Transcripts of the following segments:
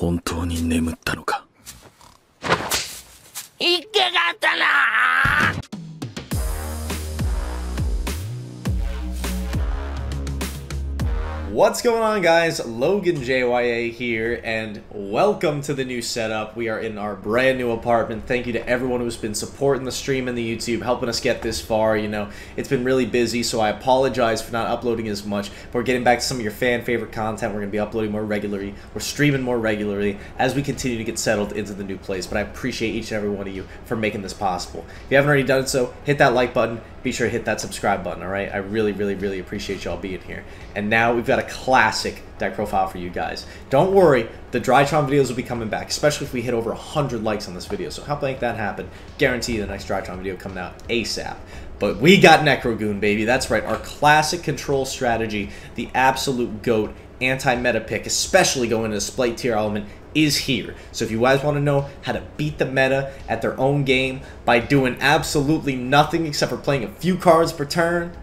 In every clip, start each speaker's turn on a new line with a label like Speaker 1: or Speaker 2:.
Speaker 1: 本当に眠ったのか。
Speaker 2: いけがったな。
Speaker 3: What's going on, guys? LoganJYA here, and welcome to the new setup. We are in our brand new apartment. Thank you to everyone who's been supporting the stream and the YouTube, helping us get this far. You know, it's been really busy, so I apologize for not uploading as much. But we're getting back to some of your fan favorite content. We're going to be uploading more regularly. We're streaming more regularly as we continue to get settled into the new place. But I appreciate each and every one of you for making this possible. If you haven't already done so, hit that like button. Be sure to hit that subscribe button, alright? I really appreciate y'all being here. And now we've got a classic deck profile for you guys. Don't worry, the Drytron videos will be coming back, especially if we hit over 100 likes on this video. So help make that happen. Guarantee the next Drytron video coming out ASAP. But we got Necrogoon, baby. That's right, our classic control strategy, the absolute GOAT anti-meta pick, especially going into Spright Tearalament, is here. So if you guys want to know how to beat the meta at their own game by doing absolutely nothing except for playing a few cards per turn,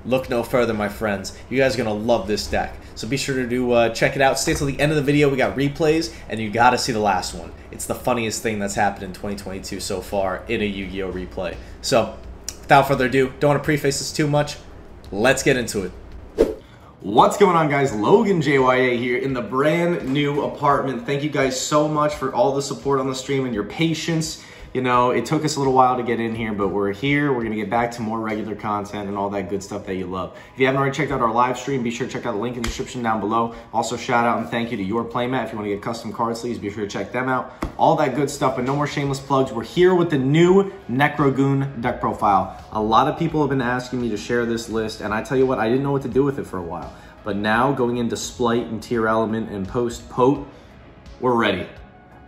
Speaker 3: look no further, my friends. You guys are going to love this deck. So be sure to check it out. Stay till the end of the video. We got replays, and you got to see the last one. It's the funniest thing that's happened in 2022 so far in a Yu-Gi-Oh replay. So without further ado, don't want to preface this too much. Let's get into it. What's going on, guys? LoganJYA here in the brand new apartment. Thank you guys so much for all the support on the stream and your patience. You know, it took us a little while to get in here, but we're here. We're going to get back to more regular content and all that good stuff that you love. If you haven't already checked out our live stream, be sure to check out the link in the description down below. Also, shout out and thank you to Your Playmat. If you want to get custom card sleeves, be sure to check them out. All that good stuff, but no more shameless plugs. We're here with the new Necrogoon deck profile. A lot of people have been asking me to share this list, and I tell you what, I didn't know what to do with it for a while. But now, going into Spright and Tearalament and post-POTE, we're ready.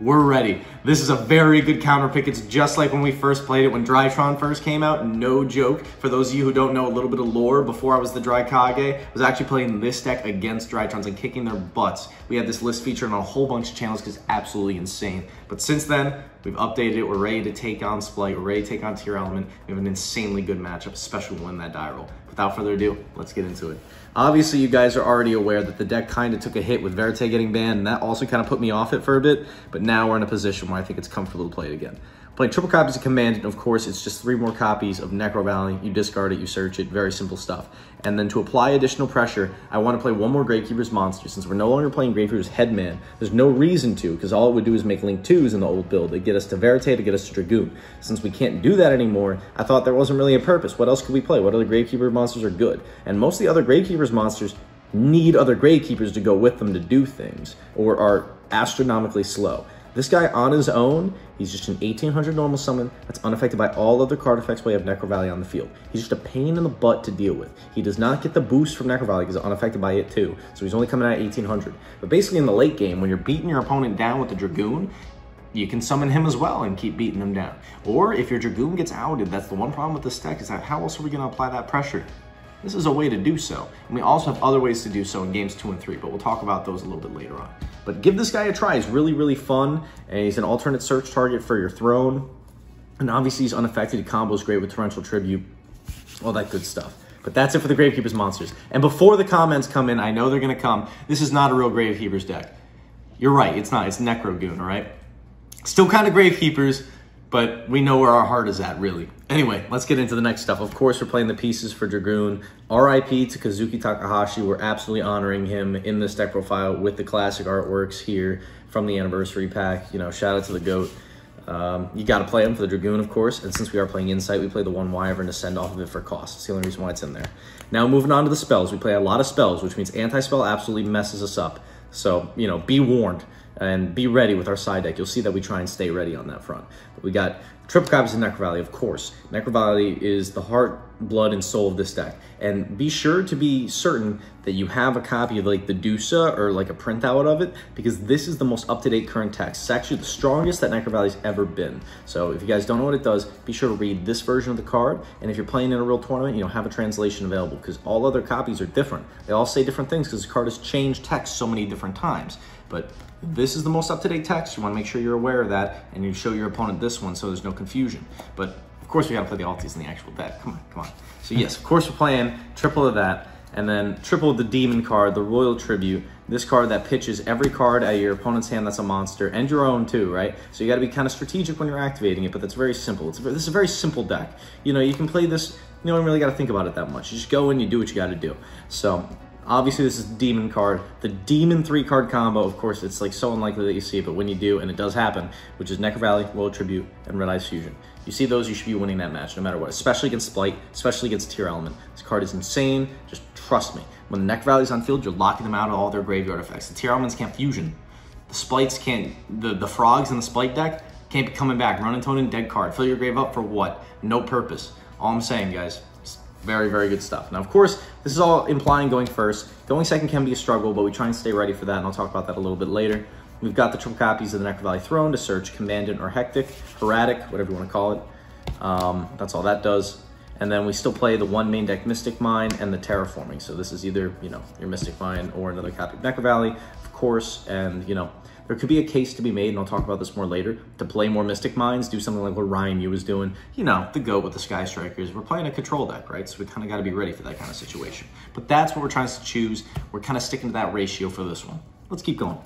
Speaker 3: We're ready. This is a very good counter pick. It's just like when we first played it, when Drytron first came out. No joke. For those of you who don't know a little bit of lore, before I was the Drykage, I was actually playing this deck against Drytrons and kicking their butts. We had this list featured on a whole bunch of channels because it's absolutely insane. But since then, we've updated it. We're ready to take on Spright. We're ready to take on Tearalament. We have an insanely good matchup, especially when that die roll. Without further ado, let's get into it. Obviously, you guys are already aware that the deck kind of took a hit with Verite getting banned, and that also kind of put me off it for a bit, but now we're in a position where I think it's comfortable to play it again. Playing triple copies of Command, and of course, it's just 3 more copies of Necro Valley. You discard it, you search it, very simple stuff. And then to apply additional pressure, I want to play 1 more Gravekeeper's monster. Since we're no longer playing Gravekeeper's Headman, there's no reason to, because all it would do is make Link 2s in the old build. It'd get us to Verite, to get us to Dragoon. Since we can't do that anymore, I thought there wasn't really a purpose. What else could we play? What other Gravekeeper monsters are good? And most of the other Gravekeeper's monsters need other Gravekeepers to go with them to do things, or are astronomically slow. This guy on his own, he's just an 1800 normal summon that's unaffected by all other card effects while you have Necro Valley on the field. He's just a pain in the butt to deal with. He does not get the boost from Necro Valley because it's unaffected by it too. So he's only coming out at 1800. But basically in the late game, when you're beating your opponent down with the Dragoon, you can summon him as well and keep beating him down. Or if your Dragoon gets outed, that's the one problem with this deck, is that how else are we going to apply that pressure? This is a way to do so. And we also have other ways to do so in games 2 and 3, but we'll talk about those a little bit later on. But give this guy a try. He's really fun, and he's an alternate search target for your throne. And obviously he's unaffected. He combos great with Torrential Tribute, all that good stuff. But that's it for the Gravekeeper's monsters. And before the comments come in, I know they're going to come, this is not a real Gravekeeper's deck. You're right, it's not. It's Necrogoon, all right? Still kind of Gravekeepers, but we know where our heart is at, really. Anyway, let's get into the next stuff. Of course, we're playing the pieces for Dragoon. RIP to Kazuki Takahashi. We're absolutely honoring him in this deck profile with the classic artworks here from the anniversary pack. You know, shout out to the GOAT. You got to play him for the Dragoon, of course. And since we are playing Insight, we play the 1 Wyvern to send off of it for cost. That's the only reason why it's in there. Now, moving on to the spells. We play a lot of spells, which means anti-spell absolutely messes us up. So, you know, be warned. And be ready with our side deck. You'll see that we try and stay ready on that front. But we got triple copies of Necro Valley, of course. Necro Valley is the heart, blood, and soul of this deck. And be sure to be certain that you have a copy of like the Dusa or like a printout of it, because this is the most up-to-date current text. It's actually the strongest that Necro Valley's ever been. So if you guys don't know what it does, be sure to read this version of the card. And if you're playing in a real tournament, you know, have a translation available, because all other copies are different. They all say different things because the card has changed text so many different times. But this is the most up-to-date text. You want to make sure you're aware of that, and you show your opponent this one so there's no confusion. But of course, we got to play the alties in the actual deck. Come on. So yes, of course, we're playing triple of that. And then triple the demon card, the Royal Tribute,
Speaker 4: this card that pitches every card out of your opponent's hand that's a monster, and your own too, right? So you got to be kind of strategic when you're activating it, but that's very simple. This is a very simple deck. You know, you can play this, you don't really got to think about it that much. You just go and you do what you got to do. So obviously this is a demon card. The demon 3-card combo, of course, it's like so unlikely that you see it, but when you do, and it does happen, which is Necro Valley, Royal Tribute, and Red Eyes Fusion. You see those, you should be winning that match no matter what, especially against Spright, especially against Tearalament. This card is insane, just trust me. When the Necro Valley's on field, you're locking them out of all their graveyard effects. The Tearalaments can't fusion. The Sprights can't, the frogs in the Spright deck can't be coming back. Run and tone in, dead card. Fill your grave up for what? No purpose. All I'm saying, guys, it's very, very good stuff. Now, of course, this is all implying going first. Going second can be a struggle, but we try and stay ready for that, and I'll talk about that a little bit later. We've got the triple copies of the Necro Valley Throne to search Commandant or Hectic, Erratic, whatever you want to call it. That's all that does. And then we still play the one main deck Mystic Mine and the Terraforming. So this is either, you know, your Mystic Mine or another copy of Necro Valley, of course. And, you know, there could be a case to be made, and I'll talk about this more later, to play more Mystic Mines, do something like what YuGiOh was doing. You know, the GOAT with the Sky Strikers. We're playing a control deck, right? So we kind of got to be ready for that kind of situation. But that's what we're trying to choose. We're kind of sticking to that ratio for this one. Let's keep going.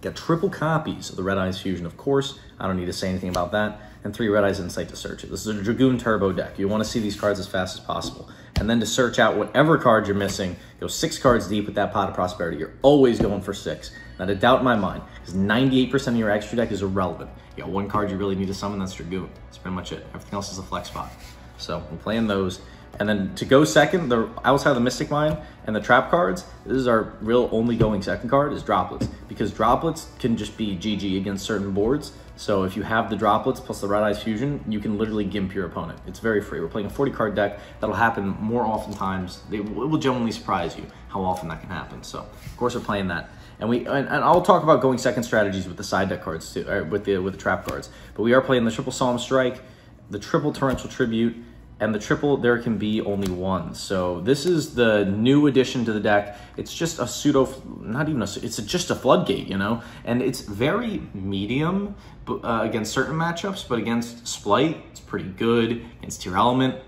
Speaker 4: Got triple copies of the Red Eyes Fusion, of course. I don't need to say anything about that. And 3 Red Eyes Insight to search it. This is a Dragoon Turbo deck. You want to see these cards as fast as possible. And then to search out whatever card you're missing, go 6 cards deep with that Pot of Prosperity. You're always going for 6. Not a doubt in my mind, because 98% of your extra deck is irrelevant. You got 1 card you really need to summon, that's Dragoon. That's pretty much it. Everything else is a flex spot. So we're playing those. And then to go second, outside of the Mystic Mine and the Trap cards, this is our real only going second card, is Droplets. Because Droplets can just be GG against certain boards. So if you have the Droplets plus the Red Eyes Fusion, you can literally gimp your opponent. It's very free. We're playing a 40-card deck. That'll happen more oftentimes. It will genuinely surprise you how often that can happen. So of course we're playing that. And I'll talk about going second strategies with the side deck cards too, or with the trap cards. But we are playing the triple Solemn Strike, the triple Torrential Tribute, and the triple There Can Be Only One. So this is the new addition to the deck. It's just a it's just a floodgate, you know? And it's very medium against certain matchups, but against Spright, it's pretty good. Against Tearalament,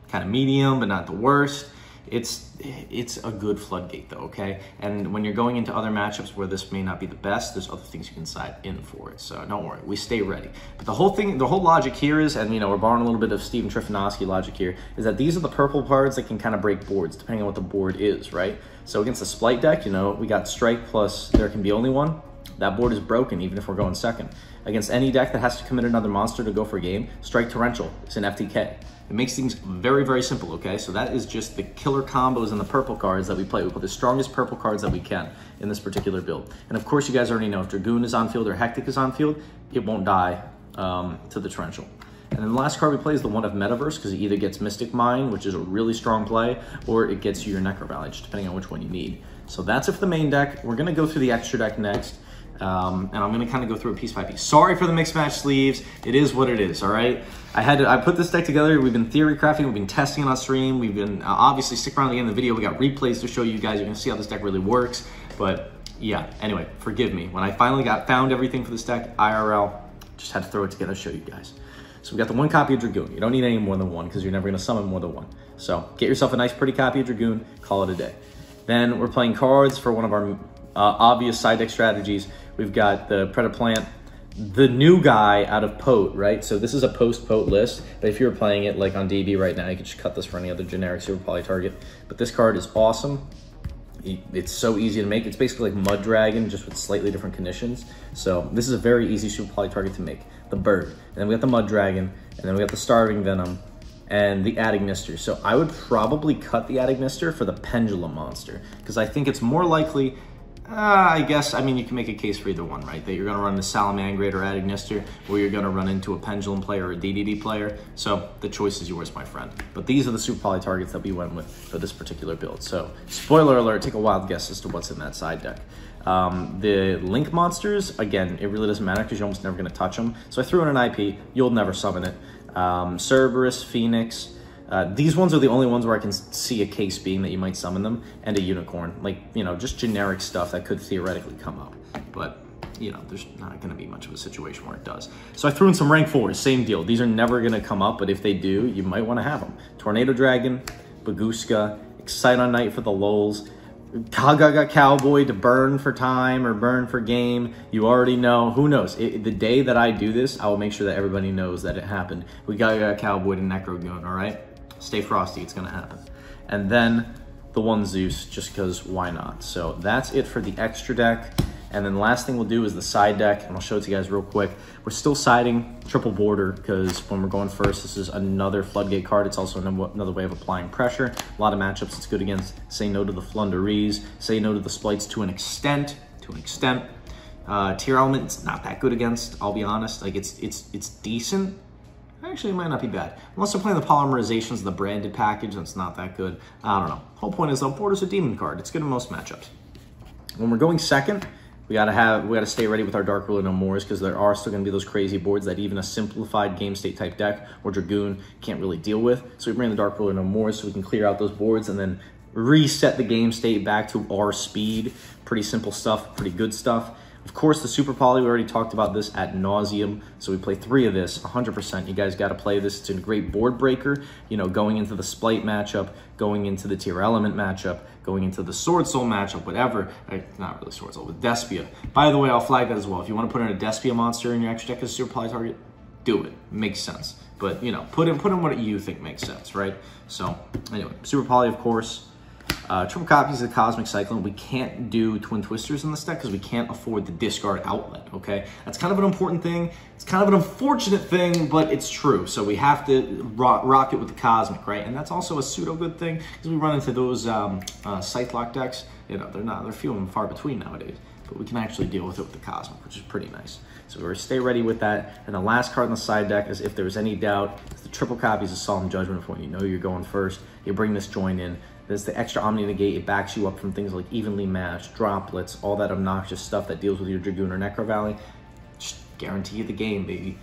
Speaker 4: kind of medium, but not the worst. It's a good floodgate though, okay? And when you're going into other matchups where this may not be the best, there's other things you can side in for it. So don't worry, we stay ready. But the whole logic here is, and you know, we're borrowing a little bit of Steven Trifonowski logic here, is that these are the purple cards that can kind of break boards depending on what the board is, right? So against the Spright deck, you know, we got Strike plus There Can Be Only One. That board is broken even if we're going second. Against any deck that has to commit another monster to go for a game, Strike Torrential is an FTK. It makes things very, very simple, okay? So that is just the killer combos and the purple cards that we play. We put the strongest purple cards that we can in this particular build. And of course, you guys already know if Dragoon is on field or Hectic is on field, it won't die to the Torrential. And then the last card we play is the one of Metaverse, because it either gets Mystic Mine, which is a really strong play, or it gets you your Necro Valley, just depending on which one you need. So that's it for the main deck. We're gonna go through the extra deck next. And I'm gonna kind of go through it piece by piece. Sorry for the mixed match sleeves. It is what it is, all right? I put this deck together. We've been theory crafting. We've been testing it on stream. We've been, obviously, stick around to the end of the video. We got replays to show you guys. You're gonna see how this deck really works. But yeah, anyway, forgive me. When I finally found everything for this deck, IRL, just had to throw it together to show you guys. So we got the 1 copy of Dragoon. You don't need any more than 1 because you're never gonna summon more than 1. So get yourself a nice pretty copy of Dragoon, call it a day. Then we're playing cards for one of our obvious side deck strategies. We've got the Predaplant, the new guy out of POTE, right? So this is a post-POTE list, but if you were playing it like on DB right now, you could just cut this for any other generic Super Poly target. But this card is awesome. It's so easy to make. It's basically like Mud Dragon, just with slightly different conditions. So this is a very easy Super Poly target to make. The bird, and then we got the Mud Dragon, and then we got the Starving Venom, and the Adagnister. So I would probably cut the Adagnister for the Pendulum monster, because I think it's more likely, I guess, I mean, you can make a case for either one, right? That you're gonna run the Salamangreat or Adagnister, or you're gonna run into a Pendulum player or a DDD player. So the choice is yours, my friend. But these are the Super Poly targets that we went with for this particular build. So spoiler alert, take a wild guess as to what's in that side deck. The Link monsters, again, it really doesn't matter because you're almost never gonna touch them. So I threw in an IP, you'll never summon it. Cerberus, Phoenix, these ones are the only ones where I can see a case being that you might summon them, and a Unicorn. Like, you know, just generic stuff that could theoretically come up. But, you know, there's not going to be much of a situation where it does. So I threw in some rank 4s, same deal. These are never going to come up, but if they do, you might want to have them. Tornado Dragon, Baguska, Excite on Night for the lulz, Gaga Cowboy to burn for time or burn for game. You already know. Who knows? The day that I do this, I will make sure that everybody knows that it happened. We Gaga Cowboy to Necrogoon, all right? Stay frosty. It's going to happen. And then the one Zeus, just because why not? So that's it for the extra deck. And then the last thing we'll do is the side deck, and I'll show it to you guys real quick. We're still siding triple border because when we're going first, this is another floodgate card. It's also another way of applying pressure. A lot of matchups it's good against. Say no to the Flunderees. Say no to the Sprights to an extent. Tearalament, it's not that good against, I'll be honest. Like, it's decent. Actually, it might not be bad. Unless they're playing the polymerizations, the branded package, that's not that good. I don't know. Whole point is, though, border's a demon card. It's good in most matchups. When we're going second, we gotta stay ready with our Dark Ruler No Mores because there are still gonna be those crazy boards that even a simplified game state type deck or Dragoon can't really deal with. So we bring the Dark Ruler No Mores so we can clear out those boards and then reset the game state back to our speed. Pretty simple stuff, pretty good stuff. Of course, the Super Poly, we already talked about this ad nauseum. So we play 3 of this, 100%. You guys got to play this. It's a great board breaker, you know, going into the Spright matchup, going into the Tearalament matchup, going into the Sword Soul matchup, whatever. Not really Sword Soul, with Despia. By the way, I'll flag that as well. If you want to put in a Despia monster in your extra deck as a Super Poly target, do it. Makes sense. But, you know, put in what you think makes sense, right? So, anyway, Super Poly, of course. Triple copies of the Cosmic Cyclone. We can't do Twin Twisters in this deck because we can't afford the discard outlet, okay? That's kind of an important thing. It's kind of an unfortunate thing, but it's true. So we have to rock it with the Cosmic, right? And that's also a pseudo-good thing because we run into those Scythe Lock decks. You know, they're few and far between nowadays. But we can actually deal with it with the Cosmic, which is pretty nice. So we're stay ready with that. And the last card on the side deck is, if there's any doubt, it's the triple copies of Solemn Judgment for when you know you're going first. You bring this join in. There's the extra Omni Negate. It backs you up from things like Evenly Matched, Droplets, all that obnoxious stuff that deals with your Dragoon or Necro Valley. Just guarantee you the game, baby.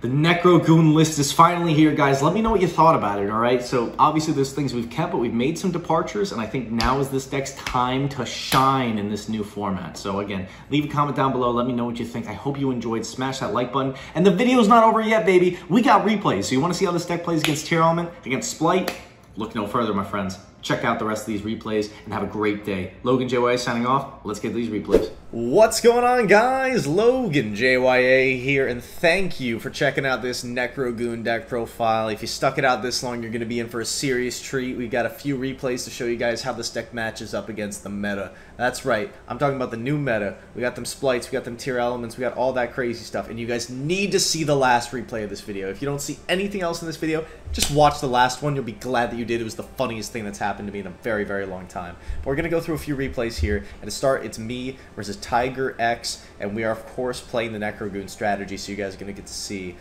Speaker 4: The Necrogoon list is finally here, guys. Let me know what you thought about it, all right? So obviously there's things we've kept, but we've made some departures, and I think now is this deck's time to shine in this new format. So again, leave a comment down below. Let me know what you think. I hope you enjoyed. Smash that like button. And the video's not over yet, baby. We got replays. So you want to see how this deck plays against Tearalament, against Spright? Look no further, my friends. Check out the rest of these replays and have a great day. LoganJYA signing off. Let's get these replays.
Speaker 3: What's going on, guys? LoganJYA here, and thank you for checking out this Necrogoon deck profile. If you stuck it out this long, you're going to be in for a serious treat. We've got a few replays to show you guys how this deck matches up against the meta. That's right, I'm talking about the new meta. We got them Sprights, we got them Tearalaments, we got all that crazy stuff, and you guys need to see the last replay of this video. If you don't see anything else in this video, just watch the last one. You'll be glad that you did. It was the funniest thing that's happened to me in a very, very long time. But we're going to go through a few replays here, and to start, it's me versus Tiger X, and we are of course playing the Necrogoon strategy, so you guys are going to get to see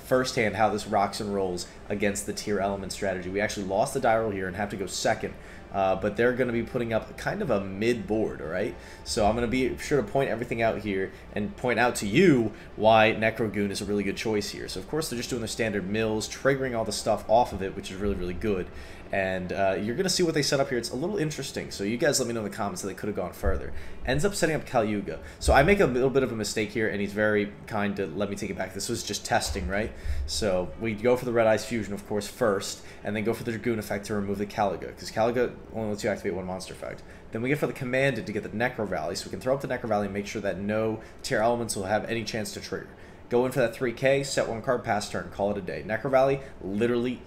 Speaker 3: firsthand how this rocks and rolls against the Tearalament strategy. We actually lost the die roll here and have to go second, but they're going to be putting up kind of a mid board, alright? So I'm going to be sure to point everything out here and point out to you why Necrogoon is a really good choice here. So of course they're just doing their standard mills, triggering all the stuff off of it, which is really, really good. And you're going to see what they set up here. It's a little interesting, so you guys let me know in the comments that they could have gone further. Ends up setting up Calyuga. So I make a little bit of a mistake here, and he's very kind to let me take it back. This was just testing, right? So we go for the Red Eyes Fusion, of course, first, and then go for the Dragoon effect to remove the Calyuga, because Calyuga only lets you activate one monster effect. Then we get for the Commanded to get the Necro Valley, so we can throw up the Necro Valley and make sure that no Tearalaments will have any chance to trigger. Go in for that 3K, set one card, pass turn, call it a day. Necro Valley literally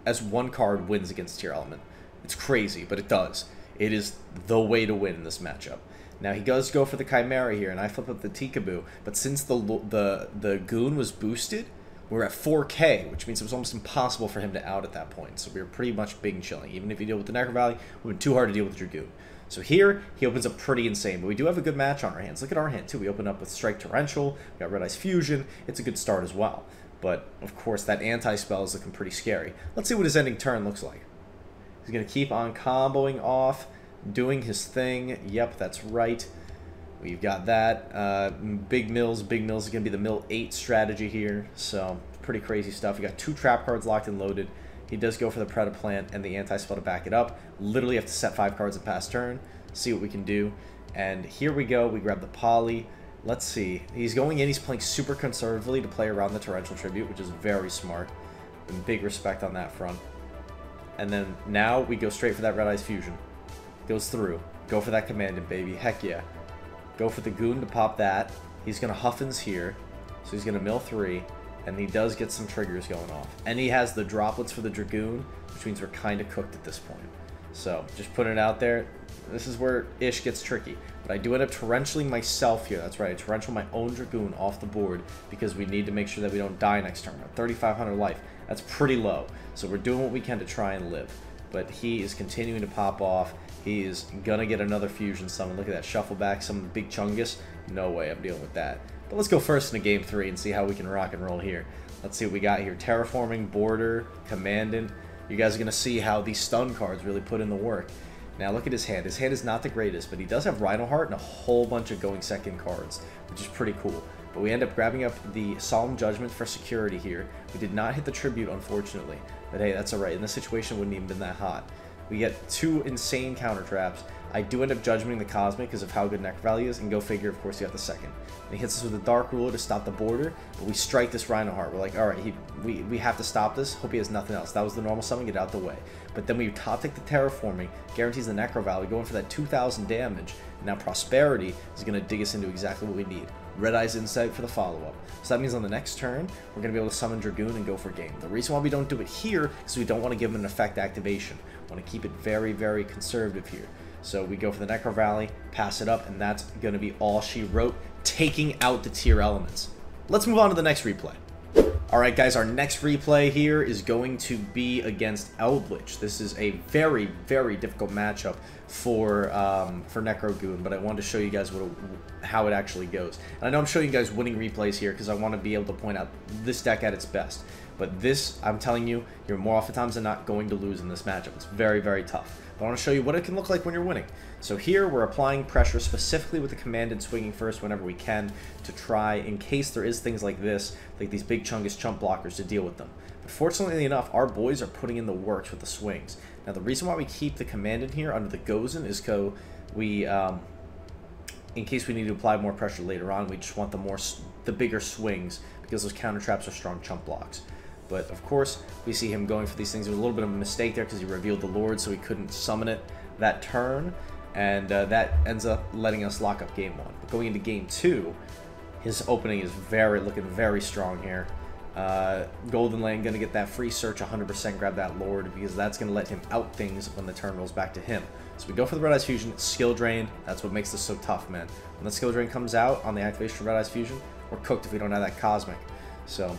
Speaker 3: as one card wins against Tearalament. It's crazy, but it does. It is the way to win in this matchup. Now he does go for the Chimera here, and I flip up the Tikaboo, but since the Goon was boosted, we're at 4K, which means it was almost impossible for him to out at that point. So we were pretty much big and chilling. Even if you deal with the Necro Valley, it would be too hard to deal with the Dragoon. So here, he opens up pretty insane, but we do have a good match on our hands. Look at our hand, too. We open up with Strike Torrential, we got Red Eyes Fusion. It's a good start as well. But, of course, that anti-spell is looking pretty scary. Let's see what his ending turn looks like. He's going to keep on comboing off, doing his thing. Yep, that's right. We've got that. Big Mills. Big Mills is going to be the Mill 8 strategy here. So, pretty crazy stuff. We got 2 trap cards locked and loaded. He does go for the Predaplant and the anti-spell to back it up. Literally have to set 5 cards and pass turn. See what we can do. And here we go. We grab the Poly. Let's see. He's going in. He's playing super conservatively to play around the Torrential Tribute, which is very smart. And big respect on that front. And then now we go straight for that Red Eyes Fusion. Goes through. Go for that Commandant, baby. Heck yeah. Go for the Goon to pop that. He's going to Huffins here. So he's going to mill 3. And he does get some triggers going off. And he has the droplets for the Dragoon, which means we're kind of cooked at this point. So, just putting it out there. This is where ish gets tricky. But I do end up torrentialing myself here. That's right, I torrential my own Dragoon off the board because we need to make sure that we don't die next turn. 3,500 life. That's pretty low. So we're doing what we can to try and live. But he is continuing to pop off. He is going to get another fusion summon. Look at that shuffle back. Some big Chungus. No way I'm dealing with that. But let's go first into game 3 and see how we can rock and roll here. Let's see what we got here. Terraforming, Border, Commandant. You guys are going to see how these stun cards really put in the work. Now look at his hand. His hand is not the greatest, but he does have Rhino Heart and a whole bunch of going second cards, which is pretty cool. But we end up grabbing up the Solemn Judgment for security here. We did not hit the Tribute, unfortunately. But hey, that's alright. In this situation, it wouldn't even been that hot. We get 2 insane counter traps. I do end up judgmenting the Cosmic because of how good Necro Valley is, and go figure, of course, you have the second. And he hits us with a Dark Ruler to stop the Border, but we strike this Rhino Heart. We're like, alright, we have to stop this. Hope he has nothing else. That was the normal summon, get out the way. But then we top take the Terraforming, guarantees the Necro Valley, going for that 2,000 damage. And now Prosperity is going to dig us into exactly what we need. Red Eye's Insight for the follow-up. So that means on the next turn, we're going to be able to summon Dragoon and go for game. The reason why we don't do it here is we don't want to give him an effect activation. We want to keep it very, very conservative here. So we go for the Necro Valley, pass it up, and that's going to be all she wrote, taking out the Tearalaments. Let's move on to the next replay. Alright guys, our next replay here is going to be against Eldlich. This is a very, very difficult matchup for Necrogoon, but I wanted to show you guys how it actually goes. And I know I'm showing you guys winning replays here because I want to be able to point out this deck at its best. But this, I'm telling you, you're more often times than not going to lose in this matchup. It's very, very tough. But I want to show you what it can look like when you're winning. So here we're applying pressure specifically with the Commandant swinging first whenever we can to try, in case there is things like this, like these big Chungus chump blockers, to deal with them. But fortunately enough, our boys are putting in the works with the swings. Now the reason why we keep the Commandant here under the Gozen is because we, in case we need to apply more pressure later on, we just want the bigger swings because those counter traps are strong chump blocks. But of course, we see him going for these things. There was a little bit of a mistake there because he revealed the Lord, so he couldn't summon it that turn. And that ends up letting us lock up game 1. But going into game 2, his opening is looking very strong here. Golden Lane going to get that free search 100%, grab that Lord, because that's going to let him out things when the turn rolls back to him. So we go for the Red Eyes Fusion, skill drain. That's what makes this so tough, man. When the skill drain comes out on the activation of Red Eyes Fusion, we're cooked if we don't have that Cosmic. So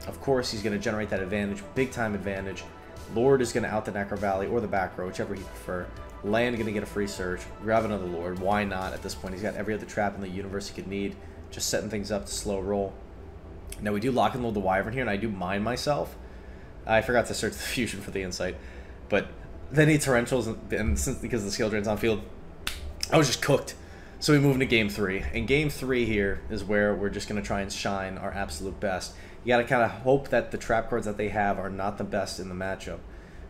Speaker 3: of course, he's going to generate that advantage, big time advantage. Lord is going to out the Necro Valley or the back row, whichever he prefer. Land going to get a free search, grab another Lord. Why not at this point? He's got every other trap in the universe he could need, just setting things up to slow roll. Now we do lock and load the Wyvern here, and I do mine myself. I forgot to search the fusion for the insight, but then he torrentials, and since because the skill drain's on field, I was just cooked. So we move into game 3, and game 3 here is where we're just going to try and shine our absolute best. You got to kind of hope that the trap cards that they have are not the best in the matchup.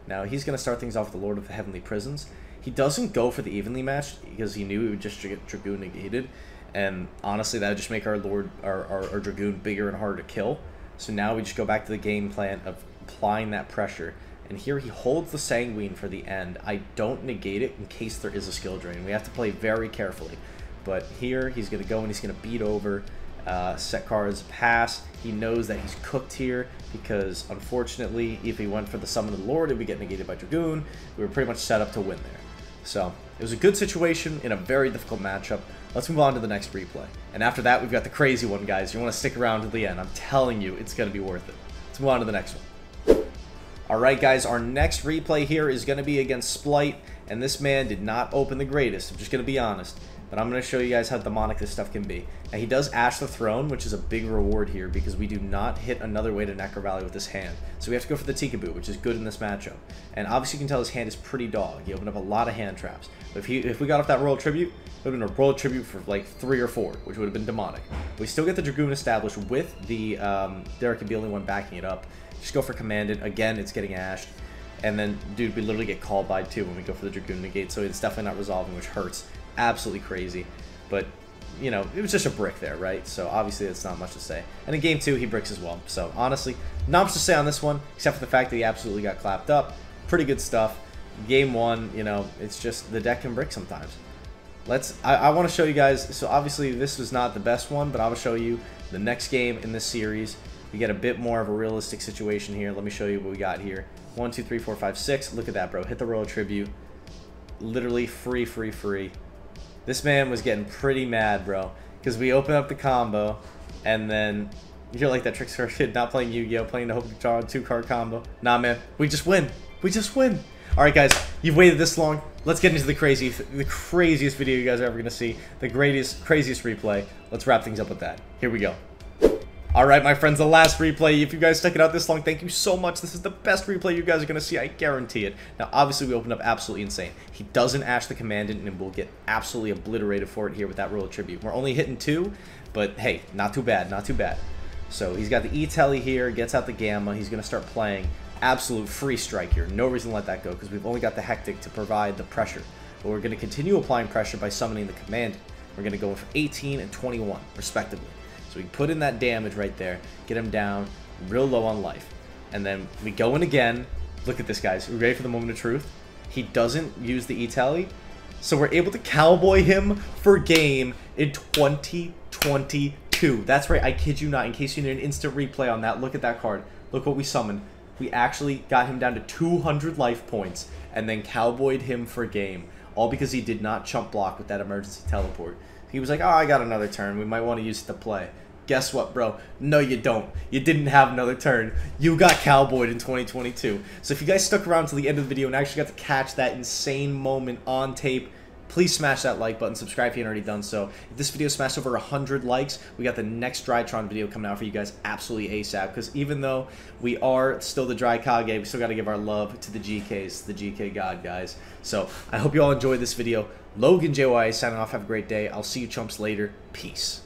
Speaker 3: Now he's going to start things off with the Lord of the Heavenly Prisons. He doesn't go for the evenly matched because he knew he would just get Dragoon negated, and honestly that would just make our Lord, our Dragoon bigger and harder to kill. So now we just go back to the game plan of applying that pressure. And here he holds the Sanguine for the end. I don't negate it in case there is a skill drain. We have to play very carefully. But here he's going to go and he's going to beat over, set cards, pass. He knows that he's cooked here because unfortunately if he went for the Summon of the Lord, it would get negated by Dragoon. We were pretty much set up to win there. So it was a good situation in a very difficult matchup. Let's move on to the next replay. And after that, we've got the crazy one, guys. You want to stick around to the end. I'm telling you, it's going to be worth it. Let's move on to the next one. Alright guys, our next replay here is going to be against Spright, and this man did not open the greatest, I'm just going to be honest. But I'm going to show you guys how demonic this stuff can be. Now he does Ash the Throne, which is a big reward here because we do not hit another way to Necro Valley with this hand. So we have to go for the Tikaboo, which is good in this matchup. And obviously you can tell his hand is pretty dog. He opened up a lot of hand traps. But if we got off that Royal Tribute, it would have been a Royal Tribute for like 3 or 4, which would have been demonic. We still get the Dragoon established with the Derek can be the only one backing it up. Just go for Commandant. Again, it's getting ashed. And then, dude, we literally get called by 2 when we go for the Dragoon negate, so it's definitely not resolving, which hurts. Absolutely crazy. But, you know, it was just a brick there, right? So, obviously, that's not much to say. And in game 2, he bricks as well. So, honestly, not much to say on this one, except for the fact that he absolutely got clapped up. Pretty good stuff. game one, you know, it's just the deck can brick sometimes. I want to show you guys, so obviously this was not the best one, but I will show you the next game in this series. We get a bit more of a realistic situation here. Let me show you what we got here. 1, 2, 3, 4, 5, 6. Look at that, bro. Hit the Royal Tribute. Literally free. This man was getting pretty mad, bro, because we open up the combo, and then you're like that Trickster kid not playing Yu-Gi-Oh, playing the Hope to draw a 2-card combo. Nah, man. We just win. We just win. All right, guys. You've waited this long. Let's get into the craziest video you guys are ever going to see. The craziest replay. Let's wrap things up with that. Here we go. Alright, my friends, the last replay. If you guys stuck it out this long, thank you so much. This is the best replay you guys are going to see. I guarantee it. Now, obviously, we opened up absolutely insane. He doesn't Ash the Commandant, and we'll get absolutely obliterated for it here with that Royal Tribute. We're only hitting 2, but hey, not too bad, not too bad. So, he's got the E-Telly here, gets out the Gamma. He's going to start playing absolute free strike here. No reason to let that go, because we've only got the Hectic to provide the pressure. But we're going to continue applying pressure by summoning the Commandant. We're going to go for 18 and 21, respectively. So we put in that damage right there, get him down real low on life. And then we go in again. Look at this, guys. Are we ready for the moment of truth? He doesn't use the E-Telly, so we're able to cowboy him for game in 2022. That's right, I kid you not. In case you need an instant replay on that, look at that card. Look what we summoned. We actually got him down to 200 life points and then cowboyed him for game. All because he did not chump block with that emergency teleport. He was like, oh, I got another turn. We might want to use it to play. Guess what, bro? No, you don't. You didn't have another turn. You got cowboyed in 2022. So if you guys stuck around to the end of the video and actually got to catch that insane moment on tape, please smash that like button. Subscribe if you haven't already done so. If this video smashed over 100 likes, we got the next Drytron video coming out for you guys absolutely ASAP. Because even though we are still the Dry Kage, we still got to give our love to the GKs, the GK God, guys. So I hope you all enjoyed this video. LoganJYA signing off. Have a great day. I'll see you chumps later. Peace.